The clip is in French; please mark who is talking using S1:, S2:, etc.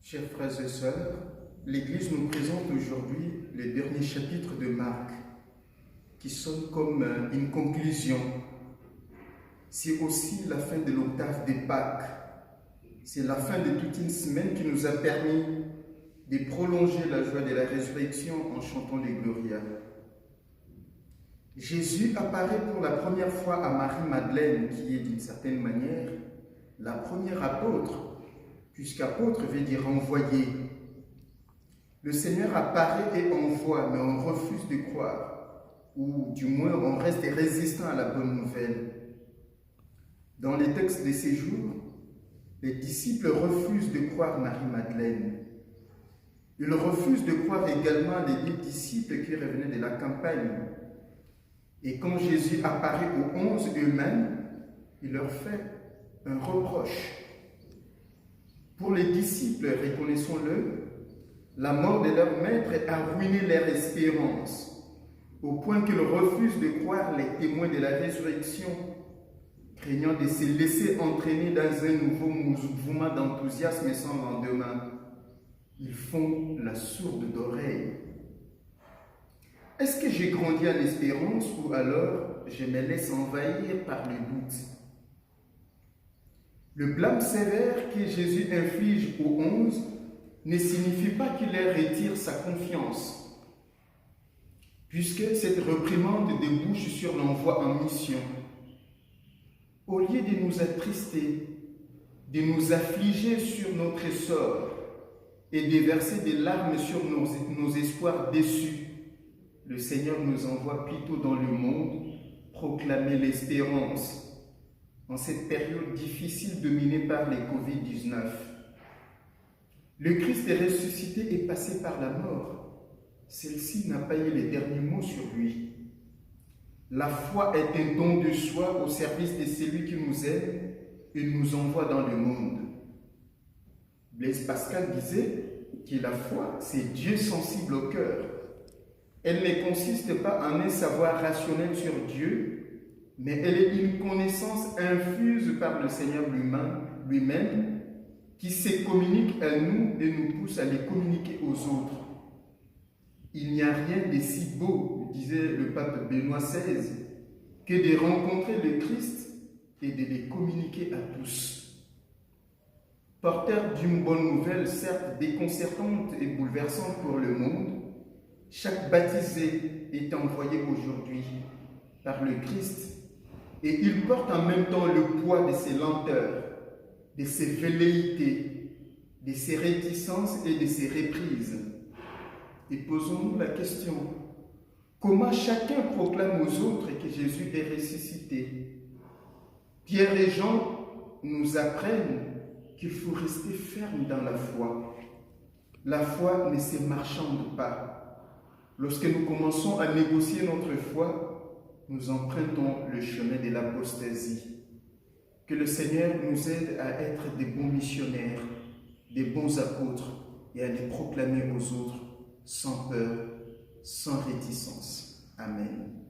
S1: Chers frères et sœurs, l'Église nous présente aujourd'hui le dernier chapitre de Marc, qui sonne comme une conclusion. C'est aussi la fin de l'octave des Pâques. C'est la fin de toute une semaine qui nous a permis de prolonger la joie de la résurrection en chantant les Gloria. Jésus apparaît pour la première fois à Marie-Madeleine, qui est d'une certaine manière la première apôtre, puisqu'apôtre veut dire envoyé. Le Seigneur apparaît et envoie, mais on refuse de croire, ou du moins on reste résistant à la bonne nouvelle. Dans les textes de ces jours, les disciples refusent de croire Marie-Madeleine. Ils refusent de croire également les 10 disciples qui revenaient de la campagne. Et quand Jésus apparaît aux 11 eux-mêmes, il leur fait un reproche. Pour les disciples, reconnaissons-le, la mort de leur maître a ruiné leur espérance, au point qu'ils refusent de croire les témoins de la résurrection, craignant de se laisser entraîner dans un nouveau mouvement d'enthousiasme sans lendemain. Ils font la sourde d'oreille. Est-ce que j'ai grandi en espérance ou alors je me laisse envahir par le doute? Le blâme sévère que Jésus inflige aux 11 ne signifie pas qu'il leur retire sa confiance, puisque cette réprimande débouche sur l'envoi en mission. Au lieu de nous attrister, de nous affliger sur notre sort et de verser des larmes sur nos espoirs déçus, le Seigneur nous envoie plutôt dans le monde proclamer l'espérance en cette période difficile dominée par les Covid-19. Le Christ est ressuscité et passé par la mort. Celle-ci n'a pas eu les derniers mots sur lui. La foi est un don de soi au service de celui qui nous aime et nous envoie dans le monde. Blaise Pascal disait que la foi, c'est Dieu sensible au cœur. Elle ne consiste pas en un savoir rationnel sur Dieu, mais elle est une connaissance infuse par le Seigneur lui-même, qui se communique à nous et nous pousse à les communiquer aux autres. Il n'y a rien de si beau, disait le pape Benoît XVI, que de rencontrer le Christ et de les communiquer à tous. Porteur d'une bonne nouvelle, certes déconcertante et bouleversante pour le monde, chaque baptisé est envoyé aujourd'hui par le Christ et il porte en même temps le poids de ses lenteurs, de ses velléités, de ses réticences et de ses reprises. Et posons-nous la question, comment chacun proclame aux autres que Jésus est ressuscité? Pierre et Jean nous apprennent qu'il faut rester ferme dans la foi. La foi ne se marchande pas. Lorsque nous commençons à négocier notre foi, nous empruntons le chemin de l'apostasie. Que le Seigneur nous aide à être des bons missionnaires, des bons apôtres et à les proclamer aux autres sans peur, sans réticence. Amen.